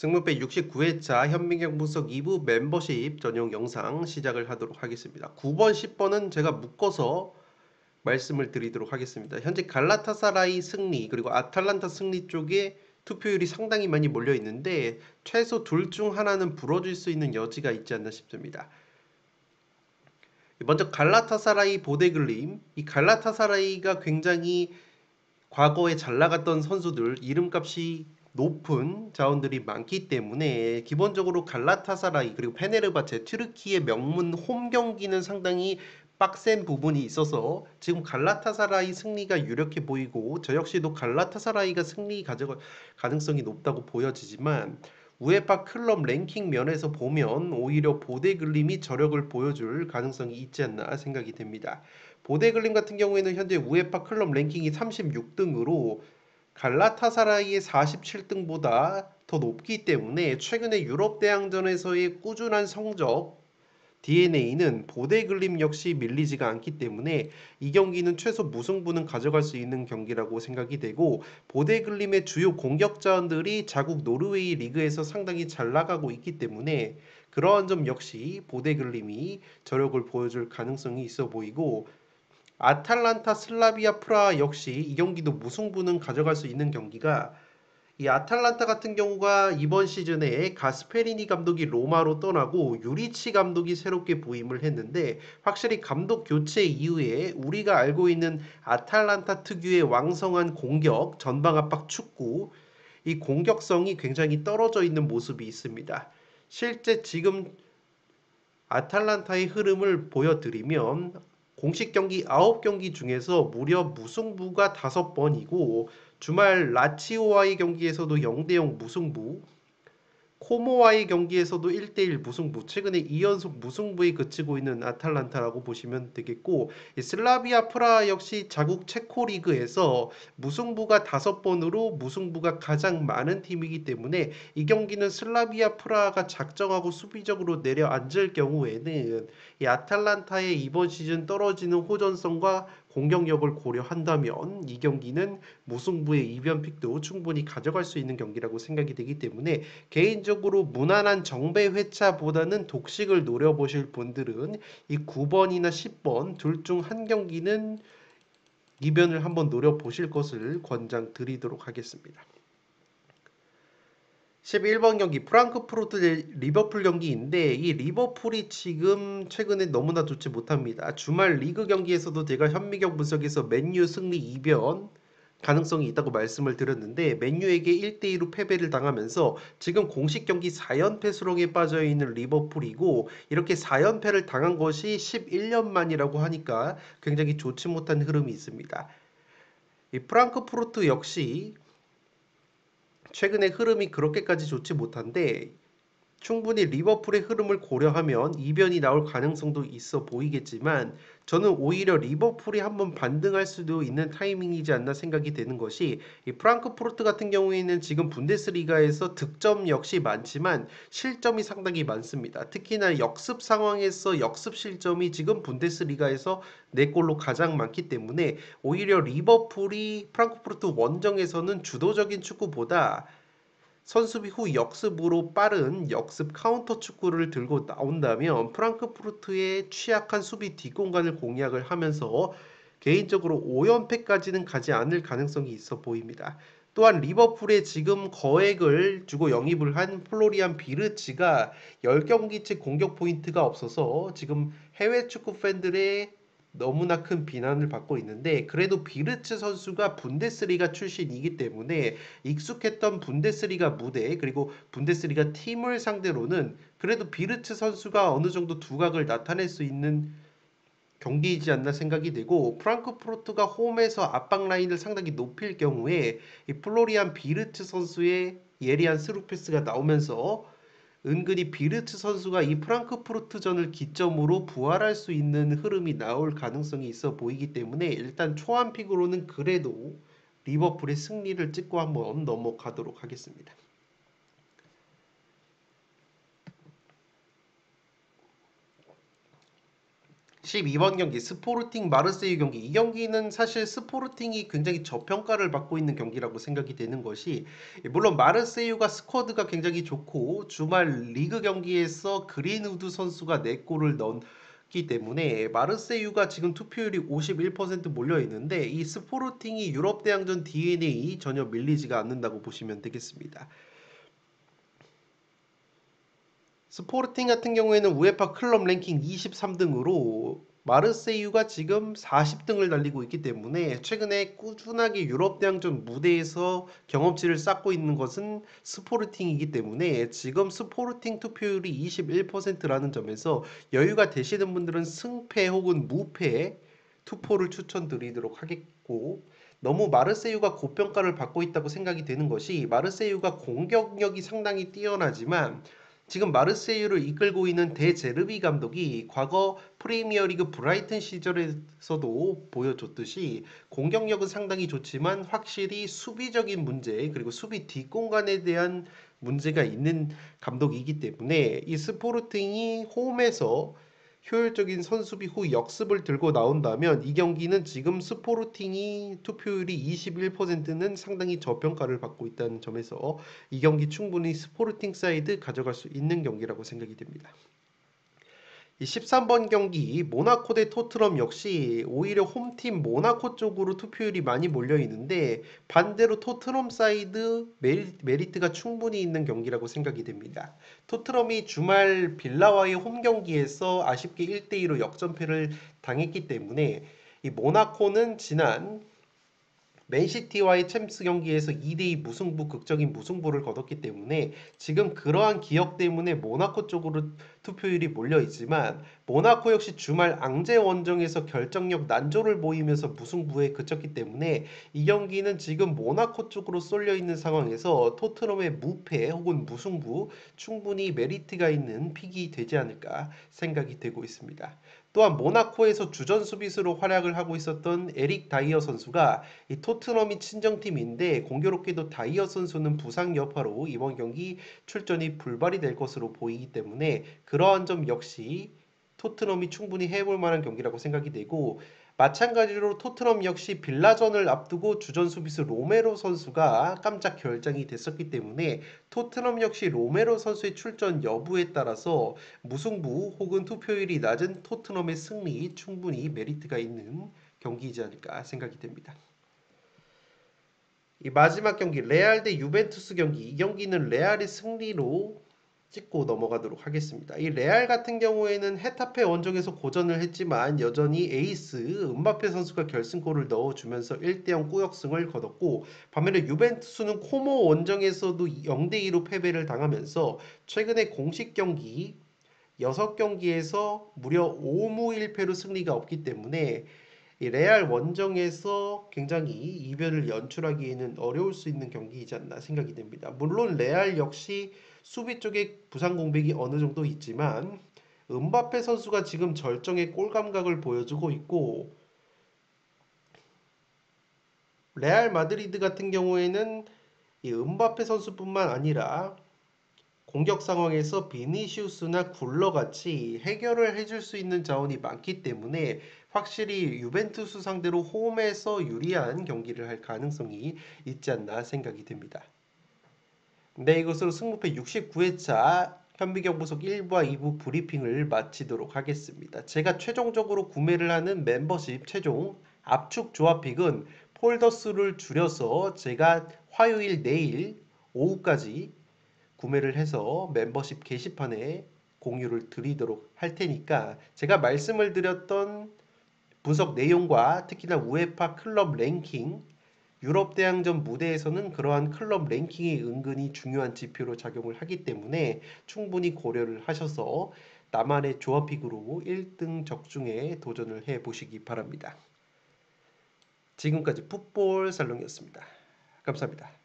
승무배 69회차 현민경 분석 2부 멤버십 전용 영상 시작을 하도록 하겠습니다. 9번, 10번은 제가 묶어서 말씀을 드리도록 하겠습니다. 현재 갈라타사라이 승리 그리고 아탈란타 승리 쪽에 투표율이 상당히 많이 몰려 있는데 최소 둘 중 하나는 불어줄 수 있는 여지가 있지 않나 싶습니다. 먼저 갈라타사라이 보데글림, 이 갈라타사라이가 굉장히 과거에 잘 나갔던 선수들 이름값이 높은 자원들이 많기 때문에 기본적으로 갈라타사라이 그리고 페네르바체 튀르키의 명문 홈 경기는 상당히 빡센 부분이 있어서 지금 갈라타사라이 승리가 유력해 보이고 저 역시도 갈라타사라이가 승리 가져갈 가능성이 높다고 보여지지만 우에파 클럽 랭킹 면에서 보면 오히려 보데글림이 저력을 보여줄 가능성이 있지 않나 생각이 됩니다. 보데글림 같은 경우에는 현재 우에파 클럽 랭킹이 36등으로 갈라타사라이의 47등보다 더 높기 때문에 최근에 유럽 대항전에서의 꾸준한 성적 DNA는 보데글림 역시 밀리지가 않기 때문에 이 경기는 최소 무승부는 가져갈 수 있는 경기라고 생각이 되고 보데글림의 주요 공격자원들이 자국 노르웨이 리그에서 상당히 잘 나가고 있기 때문에 그러한 점 역시 보데글림이 저력을 보여줄 가능성이 있어 보이고 아탈란타 슬라비아 프라하 역시 이 경기도 무승부는 가져갈 수 있는 경기가 이 아탈란타 같은 경우가 이번 시즌에 가스페리니 감독이 로마로 떠나고 유리치 감독이 새롭게 부임을 했는데 확실히 감독 교체 이후에 우리가 알고 있는 아탈란타 특유의 왕성한 공격, 전방 압박 축구, 이 공격성이 굉장히 떨어져 있는 모습이 있습니다. 실제 지금 아탈란타의 흐름을 보여드리면 공식 경기 9경기 중에서 무려 무승부가 5번이고 주말 라치오와의 경기에서도 0대0 무승부, 코모와의 경기에서도 1대1 무승부, 최근에 2연속 무승부에 그치고 있는 아탈란타라고 보시면 되겠고 이 슬라비아 프라하 역시 자국 체코 리그에서 무승부가 5번으로 무승부가 가장 많은 팀이기 때문에 이 경기는 슬라비아 프라하가 작정하고 수비적으로 내려앉을 경우에는 이 아탈란타의 이번 시즌 떨어지는 호전성과 공격력을 고려한다면 이 경기는 무승부의 이변픽도 충분히 가져갈 수 있는 경기라고 생각이 되기 때문에 개인적으로 무난한 정배 회차보다는 독식을 노려보실 분들은 이 9번이나 10번 둘 중 한 경기는 이변을 한번 노려보실 것을 권장드리도록 하겠습니다. 11번 경기 프랑크푸르트 대 리버풀 경기인데 이 리버풀이 지금 최근에 너무나 좋지 못합니다. 주말 리그 경기에서도 제가 현미경 분석에서 맨유 승리 이변 가능성이 있다고 말씀을 드렸는데 맨유에게 1대2로 패배를 당하면서 지금 공식 경기 4연패 수렁에 빠져있는 리버풀이고 이렇게 4연패를 당한 것이 11년 만이라고 하니까 굉장히 좋지 못한 흐름이 있습니다. 이 프랑크푸르트 역시 최근에 흐름이 그렇게까지 좋지 못한데 충분히 리버풀의 흐름을 고려하면 이변이 나올 가능성도 있어 보이겠지만 저는 오히려 리버풀이 한번 반등할 수도 있는 타이밍이지 않나 생각이 되는 것이 이 프랑크푸르트 같은 경우에는 지금 분데스리가에서 득점 역시 많지만 실점이 상당히 많습니다. 특히나 역습 상황에서 역습 실점이 지금 분데스리가에서 4골로 가장 많기 때문에 오히려 리버풀이 프랑크푸르트 원정에서는 주도적인 축구보다 선수비 후 역습으로 빠른 역습 카운터 축구를 들고 나온다면 프랑크푸르트의 취약한 수비 뒷공간을 공략을 하면서 개인적으로 5연패까지는 가지 않을 가능성이 있어 보입니다. 또한 리버풀에 지금 거액을 주고 영입을 한 플로리안 비르치가 10경기째 공격 포인트가 없어서 지금 해외 축구 팬들의 너무나 큰 비난을 받고 있는데 그래도 비르츠 선수가 분데스리가 출신이기 때문에 익숙했던 분데스리가 무대 그리고 분데스리가 팀을 상대로는 그래도 비르츠 선수가 어느 정도 두각을 나타낼 수 있는 경기이지 않나 생각이 되고 프랑크푸르트가 홈에서 압박 라인을 상당히 높일 경우에 이 플로리안 비르츠 선수의 예리한 스루 패스가 나오면서 은근히 비르츠 선수가 이 프랑크푸르트전을 기점으로 부활할 수 있는 흐름이 나올 가능성이 있어 보이기 때문에 일단 초안픽으로는 그래도 리버풀의 승리를 찍고 한번 넘어가도록 하겠습니다. 12번 경기 스포르팅 마르세유 경기. 이 경기는 사실 스포르팅이 굉장히 저평가를 받고 있는 경기라고 생각이 되는 것이, 물론 마르세유가 스쿼드가 굉장히 좋고 주말 리그 경기에서 그린우드 선수가 4골을 넣었기 때문에 마르세유가 지금 투표율이 51% 몰려 있는데, 이 스포르팅이 유럽 대항전 DNA 전혀 밀리지가 않는다고 보시면 되겠습니다. 스포르팅 같은 경우에는 우에파 클럽 랭킹 23등으로 마르세유가 지금 40등을 달리고 있기 때문에 최근에 꾸준하게 유럽 대항전 무대에서 경험치를 쌓고 있는 것은 스포르팅이기 때문에 지금 스포르팅 투표율이 21%라는 점에서 여유가 되시는 분들은 승패 혹은 무패 투표를 추천드리도록 하겠고, 너무 마르세유가 고평가를 받고 있다고 생각이 되는 것이, 마르세유가 공격력이 상당히 뛰어나지만 지금 마르세유를 이끌고 있는 데제르비 감독이 과거 프리미어리그 브라이튼 시절에서도 보여줬듯이 공격력은 상당히 좋지만 확실히 수비적인 문제, 그리고 수비 뒷공간에 대한 문제가 있는 감독이기 때문에 이 스포르팅이 홈에서 효율적인 선수비 후 역습을 들고 나온다면 이 경기는 지금 스포르팅이 투표율이 21%는 상당히 저평가를 받고 있다는 점에서 이 경기 충분히 스포르팅 사이드 가져갈 수 있는 경기라고 생각이 됩니다. 이 13번 경기 모나코 대 토트넘 역시 오히려 홈팀 모나코 쪽으로 투표율이 많이 몰려 있는데, 반대로 토트넘 사이드 메리트가 충분히 있는 경기라고 생각이 됩니다. 토트넘이 주말 빌라와의 홈 경기에서 아쉽게 1대2로 역전패를 당했기 때문에 이 모나코는 지난 맨시티와의 챔스 경기에서 2대2 무승부, 극적인 무승부를 거뒀기 때문에 지금 그러한 기억 때문에 모나코 쪽으로 투표율이 몰려 있지만, 모나코 역시 주말 앙제 원정에서 결정력 난조를 보이면서 무승부에 그쳤기 때문에 이 경기는 지금 모나코 쪽으로 쏠려 있는 상황에서 토트넘의 무패 혹은 무승부 충분히 메리트가 있는 픽이 되지 않을까 생각이 되고 있습니다. 또한 모나코에서 주전 수비수로 활약을 하고 있었던 에릭 다이어 선수가, 이 토트넘이 친정팀인데 공교롭게도 다이어 선수는 부상 여파로 이번 경기 출전이 불발이 될 것으로 보이기 때문에 그러한 점 역시 토트넘이 충분히 해볼 만한 경기라고 생각이 되고, 마찬가지로 토트넘 역시 빌라전을 앞두고 주전 수비수 로메로 선수가 깜짝 결장이 됐었기 때문에 토트넘 역시 로메로 선수의 출전 여부에 따라서 무승부 혹은 투표율이 낮은 토트넘의 승리 충분히 메리트가 있는 경기이지 않을까 생각이 됩니다. 이 마지막 경기 레알 대 유벤투스 경기, 이 경기는 레알의 승리로 찍고 넘어가도록 하겠습니다. 이 레알 같은 경우에는 헤타페 원정에서 고전을 했지만 여전히 에이스 음바페 선수가 결승골을 넣어주면서 1대0 꾸역승을 거뒀고, 반면에 유벤투스는 코모 원정에서도 0대2로 패배를 당하면서 최근에 공식 경기 6경기에서 무려 5무 1패로 승리가 없기 때문에 이 레알 원정에서 굉장히 이변을 연출하기에는 어려울 수 있는 경기이지 않나 생각이 됩니다. 물론 레알 역시 수비 쪽에 부상 공백이 어느 정도 있지만 음바페 선수가 지금 절정의 골 감각을 보여주고 있고, 레알 마드리드 같은 경우에는 이 음바페 선수뿐만 아니라 공격 상황에서 비니시우스나 굴러 같이 해결을 해줄 수 있는 자원이 많기 때문에 확실히 유벤투스 상대로 홈에서 유리한 경기를 할 가능성이 있지 않나 생각이 듭니다. 네, 이것으로 승부패 69회차 현미경보석 1부와 2부 브리핑을 마치도록 하겠습니다. 제가 최종적으로 구매를 하는 멤버십 최종 압축 조합픽은 폴더 수를 줄여서 제가 화요일 내일 오후까지 구매를 해서 멤버십 게시판에 공유를 드리도록 할 테니까, 제가 말씀을 드렸던 분석 내용과 특히나 우에파 클럽 랭킹, 유럽 대항전 무대에서는 그러한 클럽 랭킹이 은근히 중요한 지표로 작용을 하기 때문에 충분히 고려를 하셔서 나만의 조합픽으로 1등 적중에 도전을 해 보시기 바랍니다. 지금까지 풋볼 살롱이었습니다. 감사합니다.